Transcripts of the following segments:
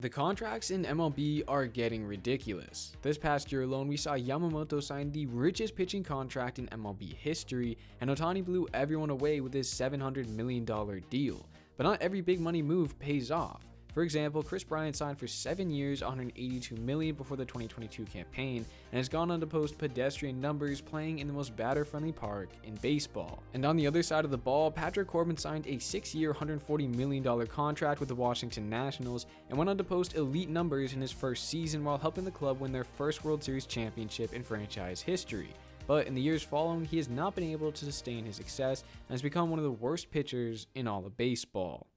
The contracts in MLB are getting ridiculous. This past year alone, we saw Yamamoto sign the richest pitching contract in MLB history, and Ohtani blew everyone away with his $700 million deal. But not every big money move pays off. For example, Kris Bryant signed for 7 years, $182 million before the 2022 campaign, and has gone on to post pedestrian numbers playing in the most batter-friendly park in baseball. And on the other side of the ball, Patrick Corbin signed a 6-year, $140 million contract with the Washington Nationals and went on to post elite numbers in his first season while helping the club win their first World Series championship in franchise history. But in the years following, he has not been able to sustain his success and has become one of the worst pitchers in all of baseball.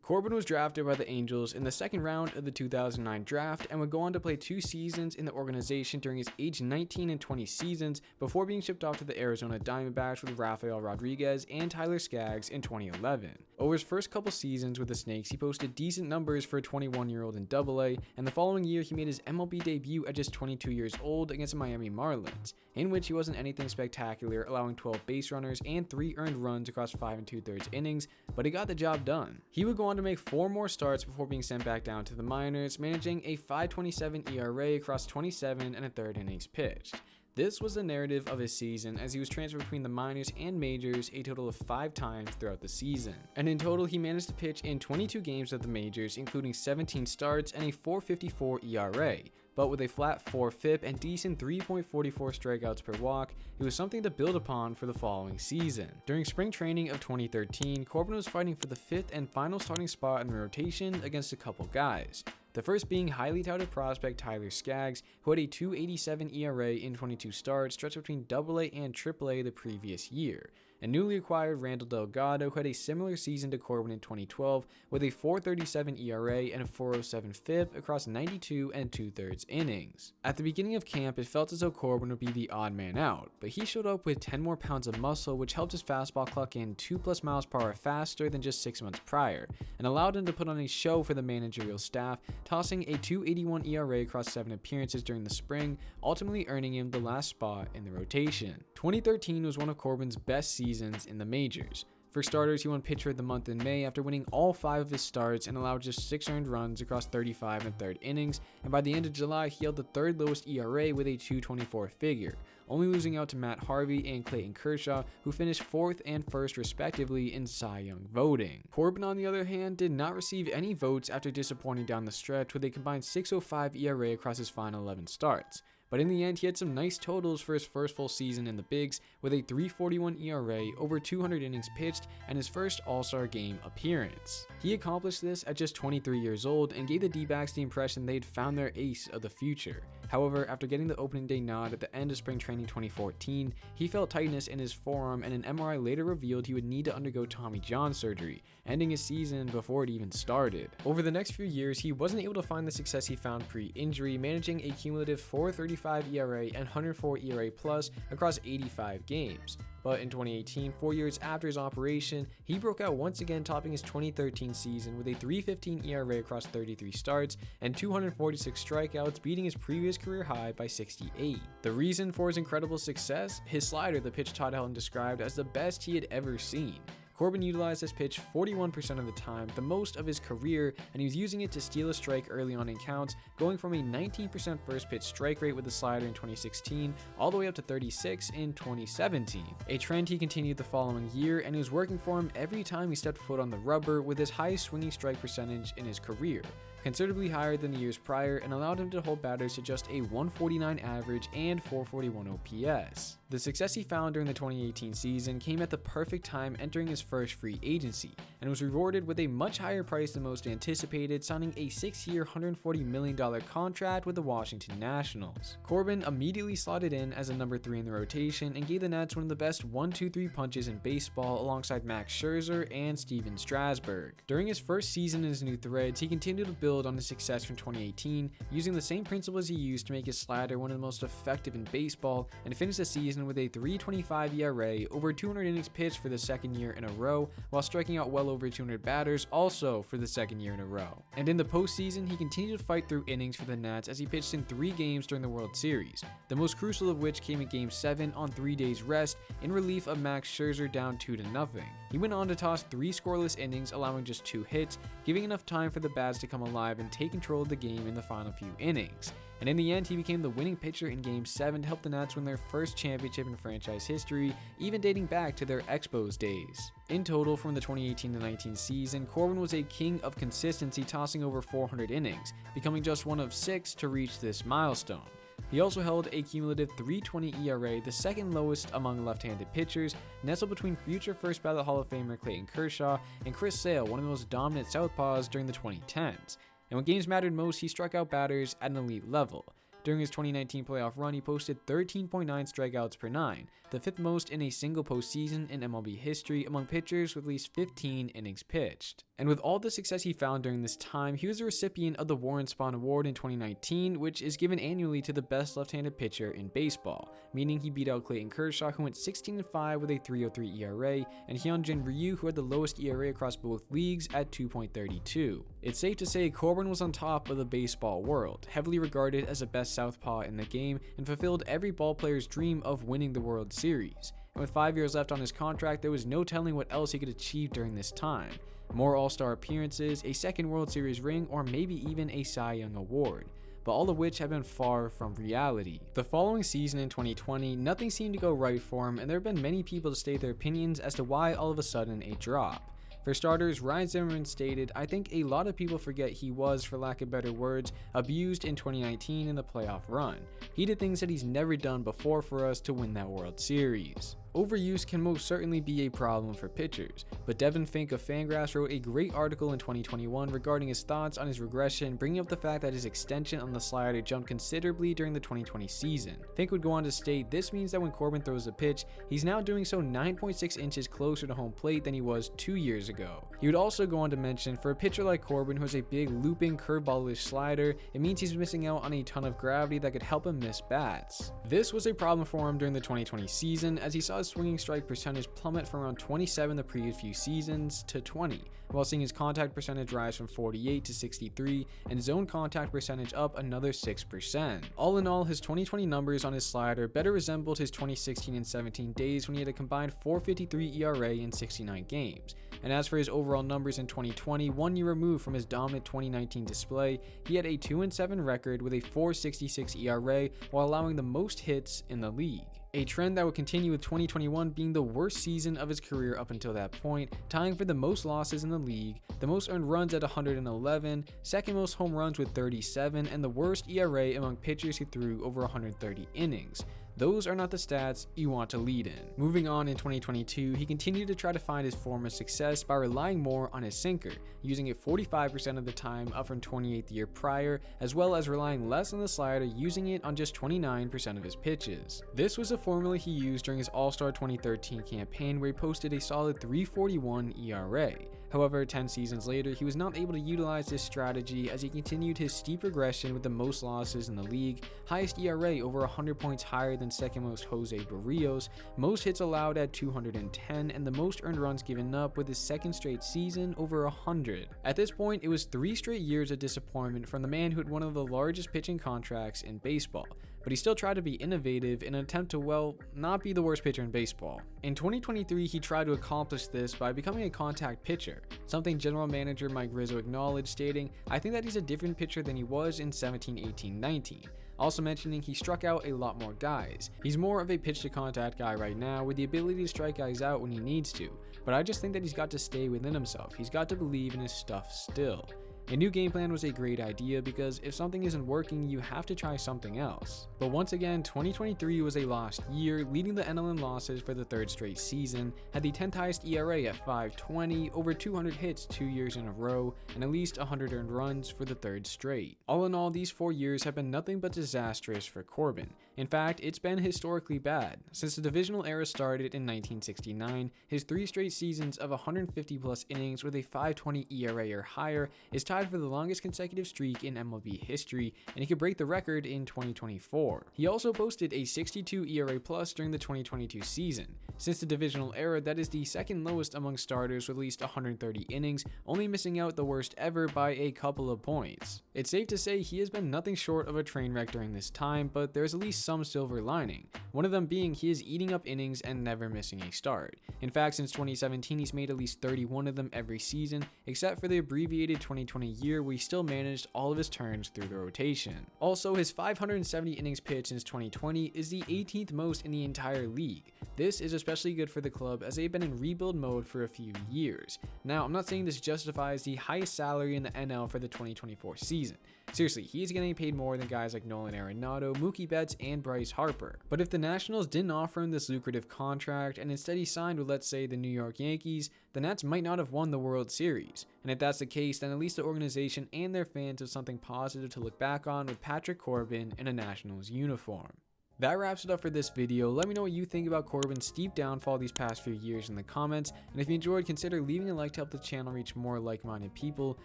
Corbin was drafted by the Angels in the second round of the 2009 draft and would go on to play 2 seasons in the organization during his age 19 and 20 seasons before being shipped off to the Arizona Diamondbacks with Rafael Rodriguez and Tyler Skaggs in 2011. Over his first couple seasons with the Snakes, he posted decent numbers for a 21-year-old in AA, and the following year he made his MLB debut at just 22 years old against the Miami Marlins, in which he wasn't anything spectacular, allowing 12 base runners and 3 earned runs across 5 2/3 innings, but he got the job done. He would go on to make 4 more starts before being sent back down to the minors, managing a 5.27 ERA across 27 1/3 innings pitched. This was the narrative of his season, as he was transferred between the minors and majors a total of 5 times throughout the season. And in total, he managed to pitch in 22 games at the majors, including 17 starts and a 4.54 ERA. But with a flat 4 FIP and decent 3.44 strikeouts per walk, it was something to build upon for the following season. During spring training of 2013, Corbin was fighting for the 5th and final starting spot in the rotation against a couple guys. The first being highly touted prospect Tyler Skaggs, who had a 2.87 ERA in 22 starts stretched between AA and AAA the previous year, and newly acquired Randall Delgado, who had a similar season to Corbin in 2012 with a 4.37 ERA and a 4.07 FIP across 92 2/3 innings. At the beginning of camp, it felt as though Corbin would be the odd man out, but he showed up with 10 more pounds of muscle, which helped his fastball clock in 2+ miles per hour faster than just 6 months prior, and allowed him to put on a show for the managerial staff, tossing a 2.81 ERA across 7 appearances during the spring, ultimately earning him the last spot in the rotation. 2013 was one of Corbin's best seasons in the majors. For starters, he won Pitcher of the Month in May after winning all 5 of his starts and allowed just 6 earned runs across 35 1/3 innings, and by the end of July, he held the 3rd lowest ERA with a 2.24 figure, only losing out to Matt Harvey and Clayton Kershaw, who finished 4th and 1st respectively in Cy Young voting. Corbin, on the other hand, did not receive any votes after disappointing down the stretch with a combined 6.05 ERA across his final 11 starts. But in the end, he had some nice totals for his first full season in the bigs, with a 3.41 ERA, over 200 innings pitched, and his first All-Star Game appearance. He accomplished this at just 23 years old and gave the D-backs the impression they'd found their ace of the future. However, after getting the opening day nod at the end of spring training 2014, he felt tightness in his forearm, and an MRI later revealed he would need to undergo Tommy John surgery, ending his season before it even started. Over the next few years, he wasn't able to find the success he found pre-injury, managing a cumulative 4.35 ERA and 104 ERA plus across 85 games. But in 2018, 4 years after his operation, he broke out once again, topping his 2013 season with a 3.15 ERA across 33 starts and 246 strikeouts, beating his previous career high by 68. The reason for his incredible success? His slider, the pitch Todd Helton described as the best he had ever seen. Corbin utilized this pitch 41% of the time, the most of his career, and he was using it to steal a strike early on in counts, going from a 19% first pitch strike rate with the slider in 2016 all the way up to 36% in 2017. A trend he continued the following year, and it was working for him every time he stepped foot on the rubber, with his highest swinging strike percentage in his career, considerably higher than the years prior, and allowed him to hold batters to just a 149 average and 441 OPS. The success he found during the 2018 season came at the perfect time, entering his first free agency, and was rewarded with a much higher price than most anticipated, signing a 6-year, $140 million contract with the Washington Nationals. Corbin immediately slotted in as a number 3 in the rotation and gave the Nats one of the best 1-2-3 punches in baseball alongside Max Scherzer and Steven Strasburg. During his first season in his new threads, he continued to build on his success from 2018, using the same principles he used to make his slider one of the most effective in baseball, and finished the season with a 3.25 ERA, over 200 innings pitched for the 2nd year in a row, while striking out well over 200 batters also for the 2nd year in a row. And in the postseason, he continued to fight through innings for the Nats as he pitched in 3 games during the World Series, the most crucial of which came in Game 7 on 3 days rest in relief of Max Scherzer down 2-0. He went on to toss 3 scoreless innings, allowing just 2 hits, giving enough time for the bats to come alive alive and take control of the game in the final few innings. And in the end, he became the winning pitcher in Game 7 to help the Nats win their first championship in franchise history, even dating back to their Expos days. In total, from the 2018-19 season, Corbin was a king of consistency, tossing over 400 innings, becoming just one of 6 to reach this milestone. He also held a cumulative .320 ERA, the second lowest among left-handed pitchers, nestled between future first ballot Hall of Famer Clayton Kershaw and Chris Sale, one of the most dominant southpaws during the 2010s. And when games mattered most, he struck out batters at an elite level. During his 2019 playoff run, he posted 13.9 strikeouts per 9, the 5th most in a single postseason in MLB history among pitchers with at least 15 innings pitched. And with all the success he found during this time, he was a recipient of the Warren Spahn Award in 2019, which is given annually to the best left-handed pitcher in baseball, meaning he beat out Clayton Kershaw, who went 16-5 with a .303 ERA, and Hyunjin Ryu, who had the lowest ERA across both leagues at 2.32. It's safe to say Corbin was on top of the baseball world, heavily regarded as the best southpaw in the game, and fulfilled every ballplayer's dream of winning the World Series. And with 5 years left on his contract, there was no telling what else he could achieve during this time. More All-Star appearances, a second World Series ring, or maybe even a Cy Young Award, but all of which have been far from reality. The following season in 2020, nothing seemed to go right for him, and there have been many people to state their opinions as to why all of a sudden a drop. For starters, Ryan Zimmerman stated, "I think a lot of people forget he was, for lack of better words, abused in 2019 in the playoff run. He did things that he's never done before for us to win that World Series." Overuse can most certainly be a problem for pitchers, but Devin Fink of Fangraphs wrote a great article in 2021 regarding his thoughts on his regression, bringing up the fact that his extension on the slider jumped considerably during the 2020 season. Fink would go on to state, "This means that when Corbin throws a pitch, he's now doing so 9.6 inches closer to home plate than he was 2 years ago." He would also go on to mention, for a pitcher like Corbin who has a big looping curveball-ish slider, it means he's missing out on a ton of gravity that could help him miss bats. This was a problem for him during the 2020 season, as he saw his swinging strike percentage plummet from around 27 the previous few seasons to 20, while seeing his contact percentage rise from 48 to 63 and zone contact percentage up another 6%. All in all, his 2020 numbers on his slider better resembled his 2016 and 17 days when he had a combined .453 ERA in 69 games. And as for his overall numbers in 2020, 1 year removed from his dominant 2019 display, he had a 2-7 record with a .466 ERA while allowing the most hits in the league. A trend that would continue with 2021 being the worst season of his career up until that point, tying for the most losses in the league, the most earned runs at 111, second most home runs with 37, and the worst ERA among pitchers who threw over 130 innings. Those are not the stats you want to lead in. Moving on in 2022, he continued to try to find his form of success by relying more on his sinker, using it 45% of the time, up from 28 the year prior, as well as relying less on the slider, using it on just 29% of his pitches. This was a formula he used during his All-Star 2013 campaign, where he posted a solid .341 ERA. However, 10 seasons later, he was not able to utilize this strategy as he continued his steep regression with the most losses in the league, highest ERA over 100 points higher than second most Jose Barrios, most hits allowed at 210, and the most earned runs given up with his second straight season over 100. At this point, it was 3 straight years of disappointment from the man who had one of the largest pitching contracts in baseball. But he still tried to be innovative in an attempt to, well, not be the worst pitcher in baseball. In 2023, he tried to accomplish this by becoming a contact pitcher, something general manager Mike Rizzo acknowledged, stating, "I think that he's a different pitcher than he was in 17, 18, 19. Also mentioning he struck out a lot more guys. He's more of a pitch to contact guy right now with the ability to strike guys out when he needs to, but I just think that he's got to stay within himself. He's got to believe in his stuff still." A new game plan was a great idea because if something isn't working, you have to try something else. But once again, 2023 was a lost year, leading the NL in losses for the 3rd straight season, had the 10th highest ERA at 5.20, over 200 hits 2 years in a row, and at least 100 earned runs for the 3rd straight. All in all, these 4 years have been nothing but disastrous for Corbin. In fact, it's been historically bad. Since the divisional era started in 1969, his 3 straight seasons of 150 plus innings with a 5.20 ERA or higher is tied for the longest consecutive streak in MLB history, and he could break the record in 2024. He also posted a 62 ERA plus during the 2022 season. Since the divisional era, that is the second lowest among starters with at least 130 innings, only missing out the worst ever by a couple of points. It's safe to say he has been nothing short of a train wreck during this time, but there's at least some silver lining. One of them being he is eating up innings and never missing a start. In fact, since 2017, he's made at least 31 of them every season, except for the abbreviated 2020 a year where he still managed all of his turns through the rotation. Also, his 570 innings pitched since 2020 is the 18th most in the entire league. This is especially good for the club as they've been in rebuild mode for a few years. Now, I'm not saying this justifies the highest salary in the NL for the 2024 season. Seriously, he's getting paid more than guys like Nolan Arenado, Mookie Betts, and Bryce Harper. But if the Nationals didn't offer him this lucrative contract and instead he signed with, let's say, the New York Yankees, the Nats might not have won the World Series. And if that's the case, then at least the organization and their fans have something positive to look back on with Patrick Corbin in a Nationals uniform. That wraps it up for this video. Let me know what you think about Corbin's steep downfall these past few years in the comments, and if you enjoyed, consider leaving a like to help the channel reach more like-minded people,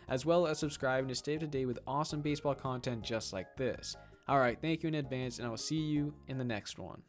as well as subscribing to stay up to date with awesome baseball content just like this. Alright, thank you in advance, and I will see you in the next one.